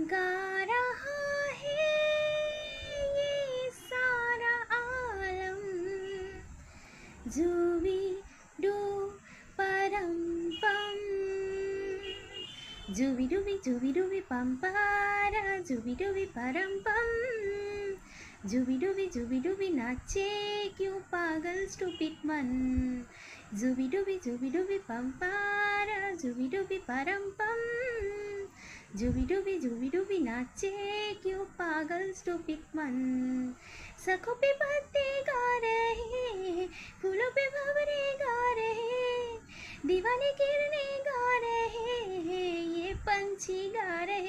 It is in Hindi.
गा रहा है ये सारा आलम, जुबी डू परम पम, जुबी डूबी पम पारा, जुबी डूबी परम पम, जुबी डूबी नाचे क्यों पागल स्टूपिड मन, जुबी डूबी पम पारा, जुबी डूबी परम पम, जुबी डूबी नाचे क्यों पागल स्टूपिड मन। सखों पे पत्ते गा रहे, फूलों पे भंवरे गा रहे, दीवाने किरने गा रहे, ये पंछी गा रहे।